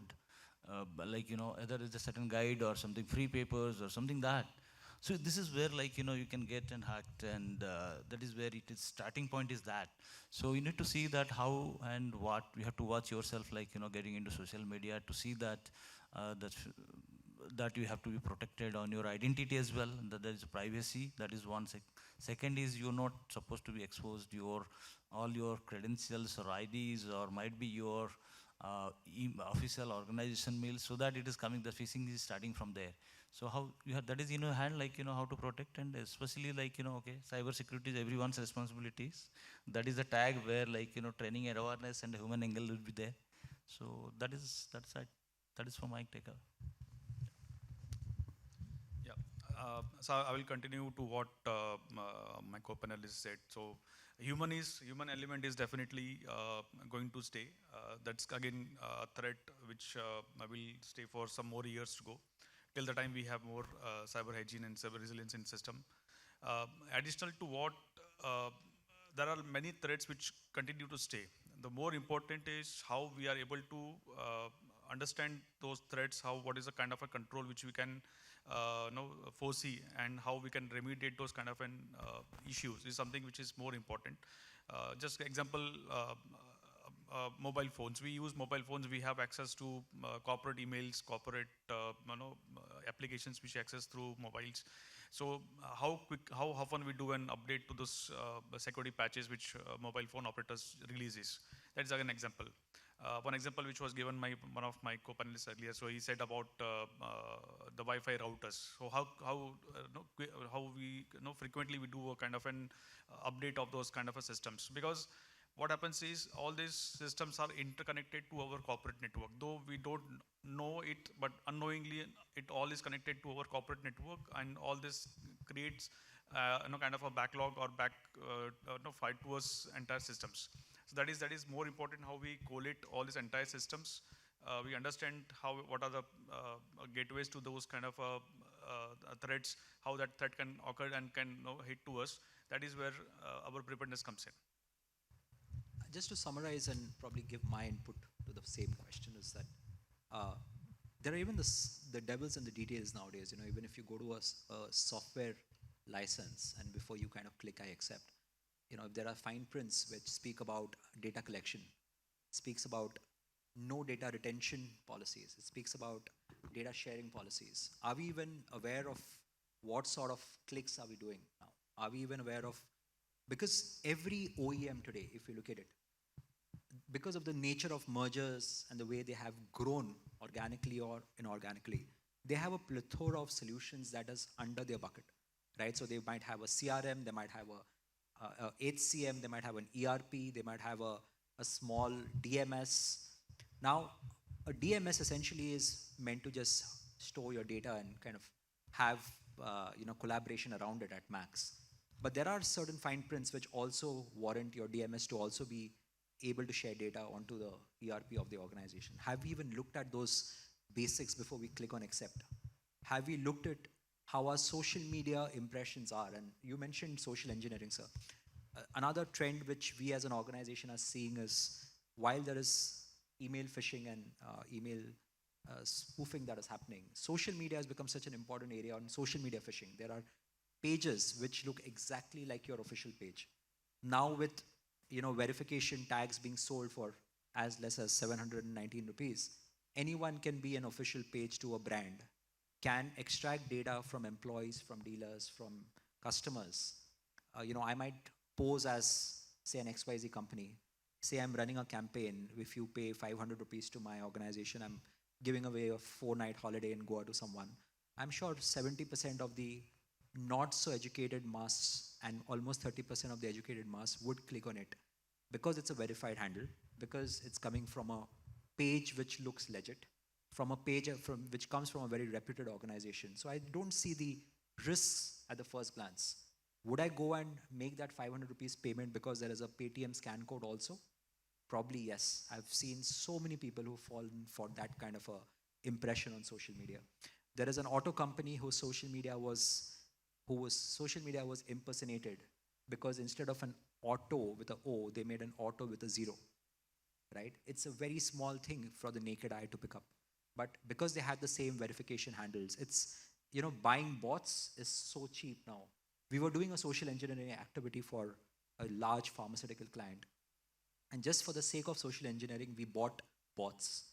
either it's a certain guide or something, free papers or something that. So this is where you can get and hacked, and that is where it is starting point is that. So you need to see that how and what you have to watch yourself, getting into social media to see that that you have to be protected on your identity as well, that there is privacy. That is one. Second is you're not supposed to be exposed all your credentials or IDs, or might be your official organization mail, so that it is coming, the phishing is starting from there. So how you have that is in your hand, how to protect, and especially okay, cyber security is everyone's responsibilities. That is the tag where training and awareness and human angle will be there. So that is for my takeaway. Yeah. So I will continue to what my co-panelist said. So human element is definitely going to stay. That's again a threat which will stay for some more years to go, till the time we have more cyber hygiene and cyber resilience in system. Additional to what, there are many threats which continue to stay. The more important is how we are able to understand those threats, what is the kind of a control which we can foresee, and how we can remediate those kind of issues is something which is more important. Just example, mobile phones. We use mobile phones. We have access to corporate emails, corporate applications which access through mobiles. So how often we do an update to those security patches which mobile phone operators releases. That's an example. One example which was given by one of my co-panelists earlier. So he said about the Wi-Fi routers. So how we frequently we do a kind of an update of those kind of a systems, because what happens is all these systems are interconnected to our corporate network. Though we don't know it, but unknowingly it all is connected to our corporate network, and all this creates kind of a backlog or fight towards entire systems. So that is more important, how we collate all these entire systems. We understand what are the gateways to those kind of threats, how that threat can occur and can hit to us. That is where our preparedness comes in. Just to summarize and probably give my input to the same question is that there are even the devils in the details nowadays. Even if you go to a software license and before you kind of click I accept, if there are fine prints which speak about data collection, speaks about no data retention policies, it speaks about data sharing policies. Are we even aware of what sort of clicks are we doing now? Are we even aware of, because every OEM today, if you look at it, because of the nature of mergers and the way they have grown organically or inorganically, they have a plethora of solutions that is under their bucket, right? So they might have a CRM, they might have a HCM, they might have an ERP, they might have a small DMS. Now, a DMS essentially is meant to just store your data and kind of have collaboration around it at max. But there are certain fine prints which also warrant your DMS to also be able to share data onto the ERP of the organization. Have we even looked at those basics before we click on accept? Have we looked at how our social media impressions are? And you mentioned social engineering, sir. Another trend which we as an organization are seeing is, while there is email phishing and email spoofing that is happening, social media has become such an important area on social media phishing. There are pages which look exactly like your official page. Now with verification tags being sold for as less as 719 rupees, anyone can be an official page to a brand, can extract data from employees, from dealers, from customers. I might pose as, say, an XYZ company. Say I'm running a campaign. If you pay 500 rupees to my organization, I'm giving away a 4-night holiday in Goa to someone. I'm sure 70% of the not so educated mass and almost 30% of the educated mass would click on it because it's a verified handle, because it's coming from a page which looks legit, from a page which comes from a very reputed organization. So I don't see the risks at the first glance. Would I go and make that 500 rupees payment because there is a Paytm scan code also? Probably yes. I've seen so many people who've fallen for that kind of a impression on social media. There is an auto company whose social media was impersonated because instead of an auto with an O, they made an auto with a 0, right? It's a very small thing for the naked eye to pick up. But because they had the same verification handles, it's, buying bots is so cheap now. We were doing a social engineering activity for a large pharmaceutical client. And just for the sake of social engineering, we bought bots.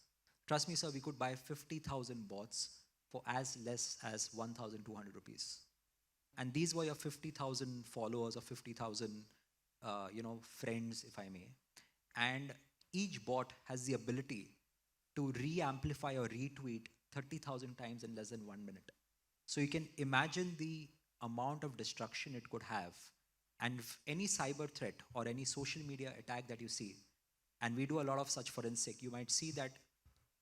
Trust me, sir, we could buy 50,000 bots for as less as 1,200 rupees. And these were your 50,000 followers or 50,000, friends, if I may. And each bot has the ability to re-amplify or retweet 30,000 times in less than 1 minute. So you can imagine the amount of destruction it could have. And if any cyber threat or any social media attack that you see, and we do a lot of such forensic, you might see that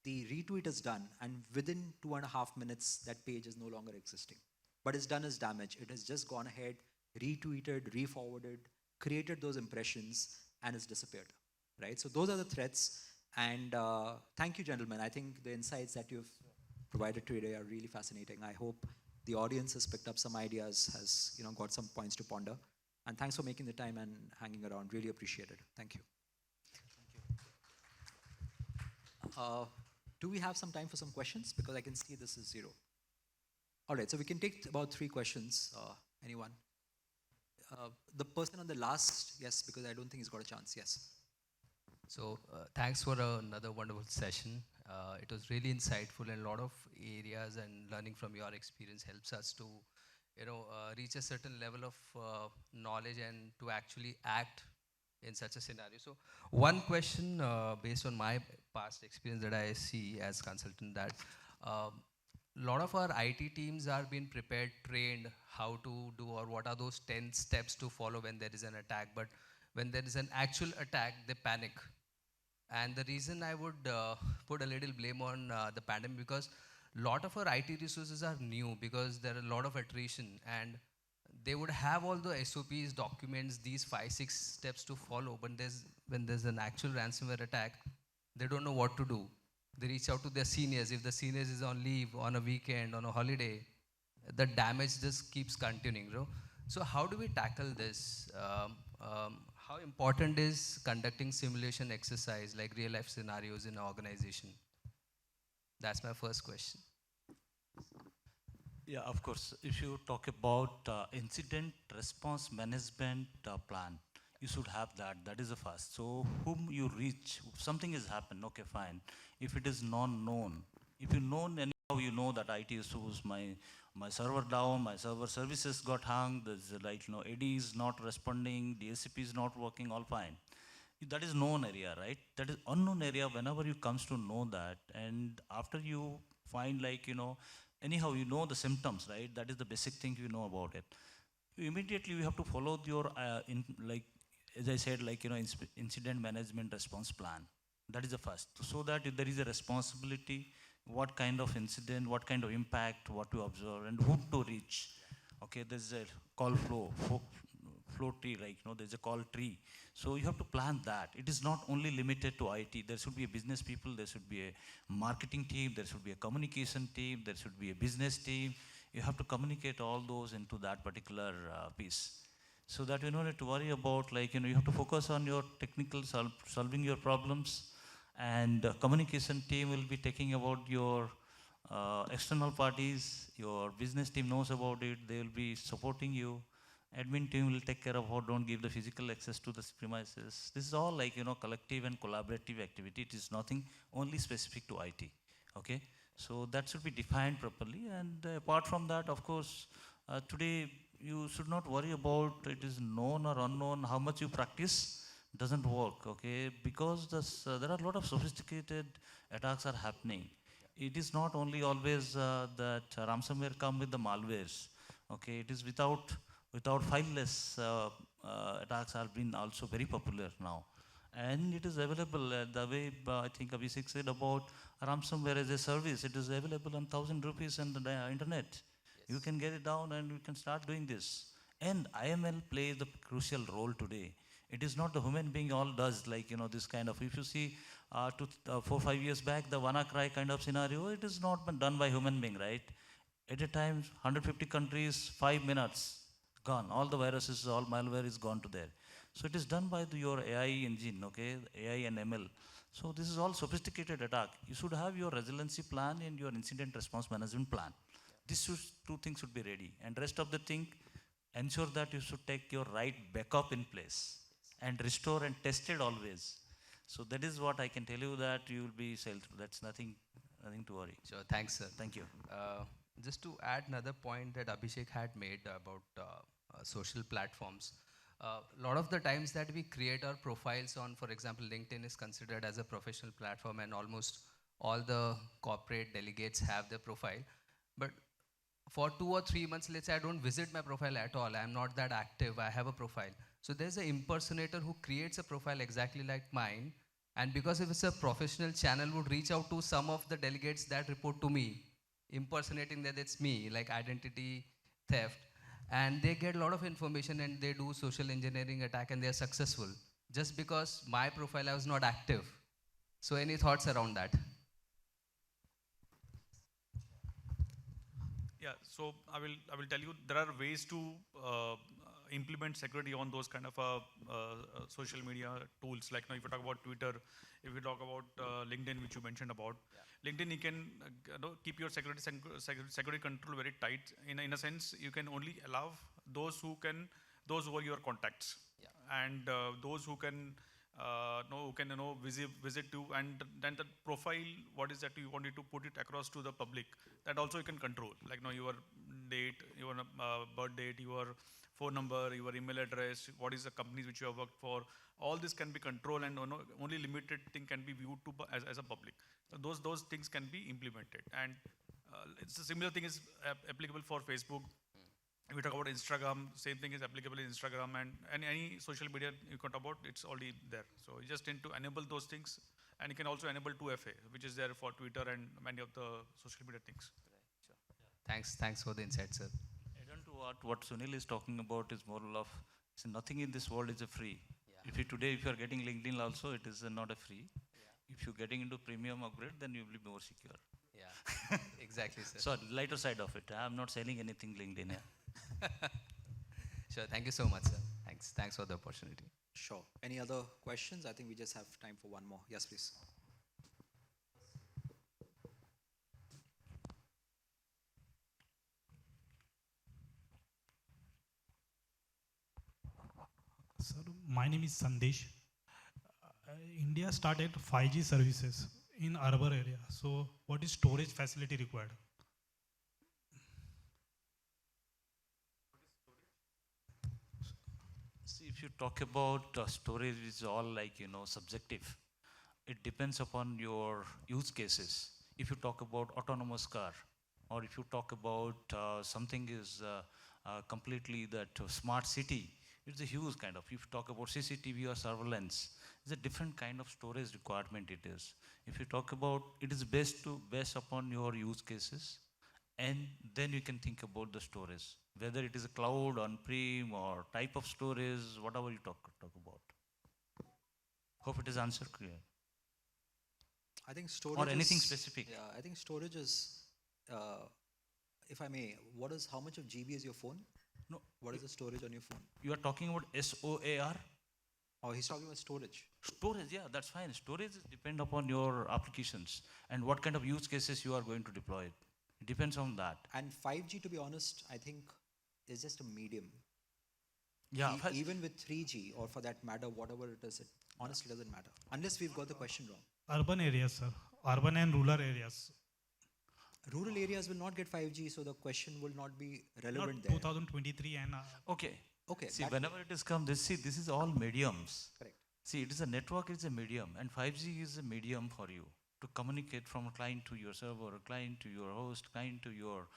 the retweet is done and within 2.5 minutes, that page is no longer existing. But it's done as damage. It has just gone ahead, retweeted, re-forwarded, created those impressions, and it's disappeared, right? So those are the threats. And thank you, gentlemen. I think the insights that you've provided today are really fascinating. I hope the audience has picked up some ideas, has got some points to ponder. And thanks for making the time and hanging around. Really appreciate it. Thank you. Do we have some time for some questions? Because I can see this is 0. All right, so we can take about 3 questions. Anyone? The person on the last, yes, because I don't think he's got a chance. Yes. So thanks for another wonderful session. It was really insightful, and a lot of areas and learning from your experience helps us to, reach a certain level of knowledge and to actually act in such a scenario. So one question based on my past experience that I see as consultant, that a lot of our IT teams are being prepared, trained how to do, or what are those 10 steps to follow when there is an attack. But when there is an actual attack, they panic. And the reason I would put a little blame on the pandemic, because a lot of our IT resources are new, because there are a lot of attrition, and they would have all the SOPs, documents, these 5-6 steps to follow, but when there's an actual ransomware attack, they don't know what to do. They reach out to their seniors. If the seniors is on leave, on a weekend, on a holiday, the damage just keeps continuing. So how do we tackle this? How important is conducting simulation exercise, like real life scenarios in an organization? That's my first question. Yeah, of course. If you talk about incident response management plan, you should have that. That is the first. So whom you reach, if something has happened, okay, fine. If it is non-known, if you know anyhow, you know that IT issues, my server down, my server services got hung, there's like, AD is not responding, DSCP is not working, all fine. That is known area, right? That is unknown area. Whenever you comes to know that, and after you find like, anyhow you know the symptoms, right? That is the basic thing you know about it. Immediately you have to follow your like, as I said, like, incident management response plan. That is the first. So that if there is a responsibility, what kind of incident, what kind of impact, what to observe, and whom to reach. Okay, there's a call flow tree, like, there's a call tree. So you have to plan that. It is not only limited to IT. There should be a business people, there should be a marketing team, there should be a communication team, there should be a business team. You have to communicate all those into that particular piece. So that you don't have to worry about, like, you have to focus on your technical solving your problems, and communication team will be taking about your external parties. Your business team knows about it, they will be supporting you. Admin team will take care of how don't give the physical access to the premises. This is all like, collective and collaborative activity. It is nothing only specific to IT. Okay, so that should be defined properly. And apart from that, of course, today you should not worry about it is known or unknown. How much you practice doesn't work. Okay, because there are a lot of sophisticated attacks are happening. It is not only always that ransomware come with the malwares. Okay, it is without fileless attacks have been also very popular now. And it is available the way I think Abhishek said about ransomware as a service. It is available on 1,000 rupees on the internet. Yes. You can get it down and you can start doing this. And IML plays the crucial role today. It is not the human being all does, like, this kind of, if you see 4-5 years back, the WannaCry kind of scenario, it is not been done by human being, right? At a time, 150 countries, 5 minutes, gone. All the viruses, all malware is gone to there. So it is done by your AI engine, okay, AI and ML. So this is all sophisticated attack. You should have your resiliency plan and your incident response management plan. These two things should be ready. And rest of the thing, ensure that you should take your right backup in place and restore and test it always. So that is what I can tell you, that you will be sailed through. That's nothing to worry. Sure, thanks, sir. Thank you. Just to add another point that Abhishek had made about social platforms. A lot of the times that we create our profiles on, for example, LinkedIn is considered as a professional platform, and almost all the corporate delegates have their profile. But for 2 or 3 months, let's say I don't visit my profile at all, I'm not that active, I have a profile. So there's an impersonator who creates a profile exactly like mine, and because if it's a professional channel, would reach out to some of the delegates that report to me, impersonating that it's me, like identity theft. And they get a lot of information and they do social engineering attack and they're successful just because my profile I was not active. So any thoughts around that? Yeah, so I will tell you there are ways to implement security on those kind of social media tools. Like now, if you talk about Twitter, if you talk about LinkedIn, which you mentioned about, LinkedIn, you can keep your security control very tight. In a sense, you can only allow those who are your contacts, and those who can visit to, and then the profile, what is that you wanted to put it across to the public, that also you can control. Like your date, your birth date, your phone number, your email address, what is the companies which you have worked for. All this can be controlled, and only limited thing can be viewed to as a public. So those things can be implemented, and it's a similar thing is applicable for Facebook. If we talk about Instagram, same thing is applicable in Instagram, and any social media you can talk about, it's already there. So you just need to enable those things, and you can also enable 2FA, which is there for Twitter and many of the social media things. Right, sure. Thanks for the insight, sir. I don't know what Sunil is talking about is more of, so nothing in this world is a free. Yeah. If you are getting LinkedIn also, it is not a free. Yeah. If you're getting into premium upgrade, then you will be more secure. Yeah, exactly, sir. So lighter side of it. I'm not selling anything LinkedIn here. Sure, thank you so much, sir. Thanks for the opportunity. Sure. Any other questions? I think we just have time for one more. Yes, please. Sir, my name is Sandesh. India started 5G services in urban area. So, what is storage facility required? See, if you talk about storage, it's all like, subjective. It depends upon your use cases. If you talk about autonomous car, or if you talk about something is completely that smart city, it's a huge kind of. If you talk about CCTV or surveillance, it's a different kind of storage requirement it is. If you talk about, it is based upon your use cases, and then you can think about the storage, whether it is a cloud, on-prem, or type of storage, whatever you talk about. Hope it is answered clear. I think storage Or anything is, specific. Yeah, I think storage is, if I may, how much of GB is your phone? No, What is the storage on your phone? you are talking about SOAR? Oh, he's talking about storage. Storage, yeah, that's fine. Storage depend upon your applications and what kind of use cases you are going to deploy it. It depends on that. And 5G, to be honest, I think is just a medium. Yeah, Even with 3G, or for that matter, whatever it is, it honestly doesn't matter. Unless we've got the question wrong. Urban areas, sir. Urban and rural areas. Rural areas will not get 5G, so the question will not be relevant Not there. 2023 and okay. Okay. See, whenever it is come, this is all mediums. Correct. See, it is a network, it's a medium, and 5G is a medium for you to communicate from a client to your server, a client to your host, client to your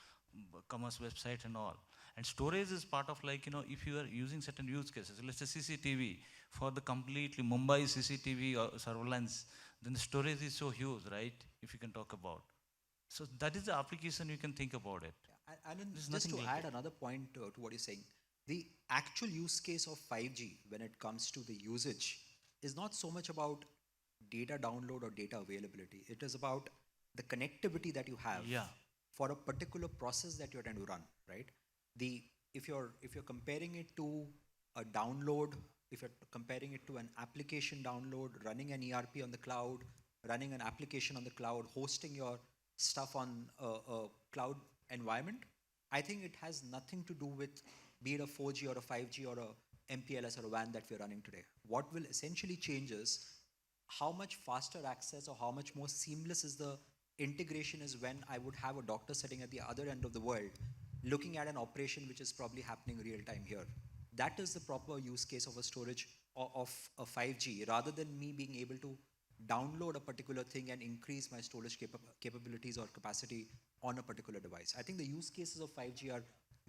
commerce website and all. And storage is part of, like, if you are using certain use cases, let's say CCTV, for the completely Mumbai CCTV or surveillance, then the storage is so huge, right? If you can talk about. So that is the application you can think about it. Yeah. And then There's just to nothing like add another point to what you're saying, the actual use case of 5G when it comes to the usage is not so much about data download or data availability. It is about the connectivity that you have for a particular process that you're trying to run, right? If you're comparing it to a download, if you're comparing it to an application download, running an ERP on the cloud, running an application on the cloud, hosting your stuff on a cloud environment, I think it has nothing to do with be it a 4G or a 5G or a MPLS or a WAN that we're running today. What will essentially change is how much faster access or how much more seamless is the integration is when I would have a doctor sitting at the other end of the world looking at an operation which is probably happening real time here. That is the proper use case of a storage of a 5G, rather than me being able to download a particular thing and increase my storage capabilities or capacity on a particular device. I think the use cases of 5G are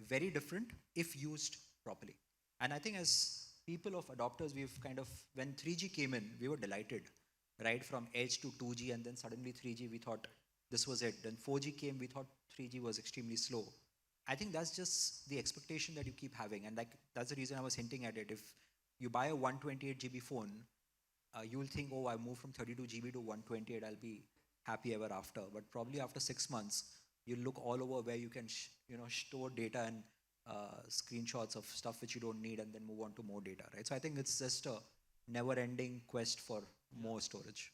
very different if used properly. And I think as people of adopters, we've kind of, when 3G came in, we were delighted, right? From edge to 2G, and then suddenly 3G, we thought this was it. Then 4G came, we thought 3G was extremely slow. I think that's just the expectation that you keep having. And like, that's the reason I was hinting at it. If you buy a 128 GB phone, you will think, oh, I moved from 32 GB to 128, I'll be happy ever after. But probably after 6 months, you'll look all over where you can store data and screenshots of stuff which you don't need, and then move on to more data, right? So I think it's just a never-ending quest for more storage,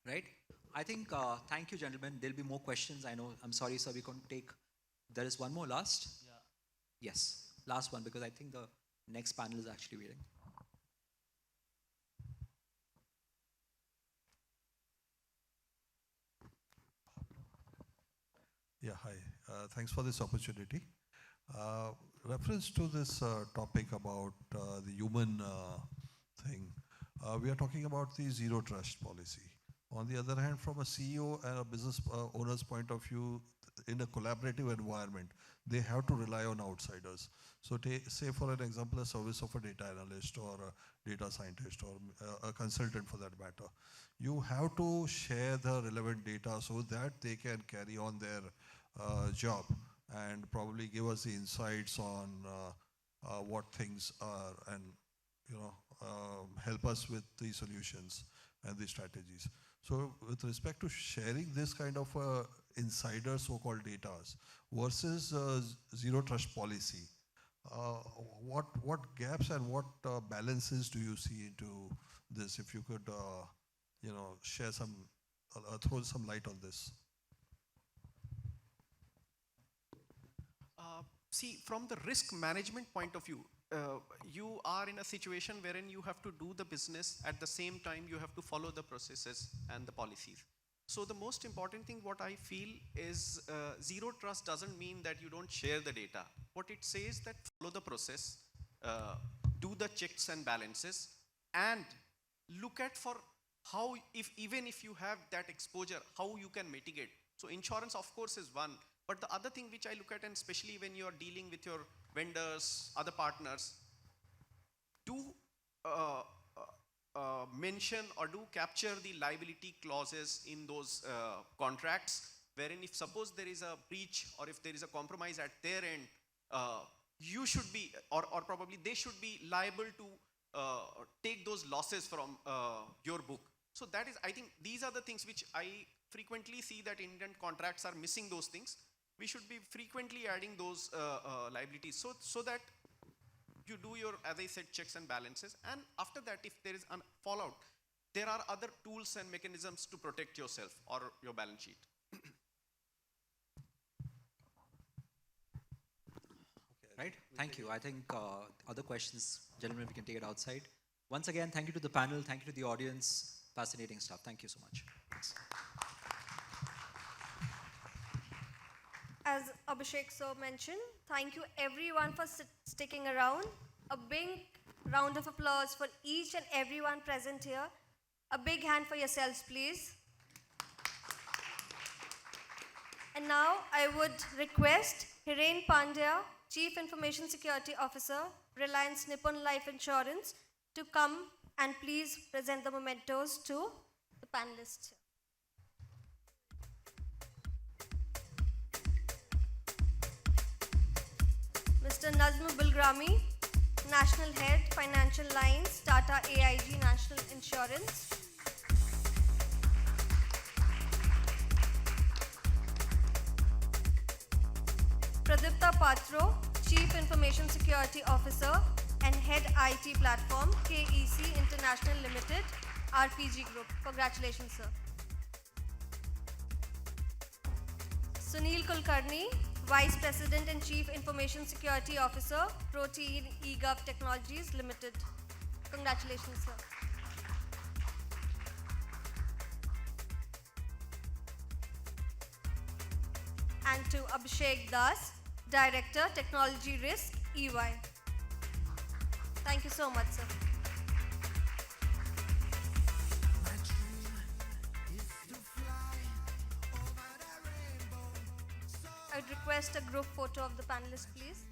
right? I think, thank you, gentlemen. There'll be more questions. I know, I'm sorry, sir, we couldn't take, there is one more last? Yeah. Yes, last one, because I think the next panel is actually waiting. Yeah, hi. Thanks for this opportunity. Reference to this topic about the human thing, we are talking about the zero trust policy. On the other hand, from a CEO and a business owner's point of view, in a collaborative environment, they have to rely on outsiders. So say for an example, a service of a data analyst or a data scientist or a consultant for that matter. You have to share the relevant data so that they can carry on their job and probably give us the insights on what things are, and help us with the solutions and the strategies. So with respect to sharing this kind of insider so-called data versus zero trust policy, what gaps and what balances do you see into this? If you could share some, throw some light on this. See, from the risk management point of view, you are in a situation wherein you have to do the business, at the same time you have to follow the processes and the policies. So the most important thing what I feel is zero trust doesn't mean that you don't share the data. What it says that follow the process, do the checks and balances, and look at for how, even if you have that exposure, how you can mitigate. So insurance of course is one, but the other thing which I look at, and especially when you are dealing with your vendors, other partners, do mention or do capture the liability clauses in those contracts, wherein if suppose there is a breach or if there is a compromise at their end, you should be, or probably they should be liable to take those losses from your book. So that is, I think these are the things which I frequently see that Indian contracts are missing those things. We should be frequently adding those liabilities so that you do your, as I said, checks and balances. And after that, if there is a fallout, there are other tools and mechanisms to protect yourself or your balance sheet. Right? Thank you. I think other questions, gentlemen, we can take it outside. Once again, thank you to the panel. Thank you to the audience. Fascinating stuff. Thank you so much. Thanks. As Abhishek sir mentioned, thank you everyone for sticking around. A big round of applause for each and everyone present here. A big hand for yourselves, please. And now I would request Hiren Pandya, Chief Information Security Officer, Reliance Nippon Life Insurance, to come and please present the mementos to the panelists. Mr. Najm Bilgrami, National Head, Financial Lines, Tata AIG National Insurance. Pradipta Patro, Chief Information Security Officer and Head IT Platform, KEC International Limited, RPG Group. Congratulations, sir. Sunil Kulkarni, Vice President and Chief Information Security Officer, Protean eGov Technologies Limited. Congratulations, sir. And to Abhishek Das, Director, Technology Risk, EY. Thank you so much, sir. I would request a group photo of the panelists, please.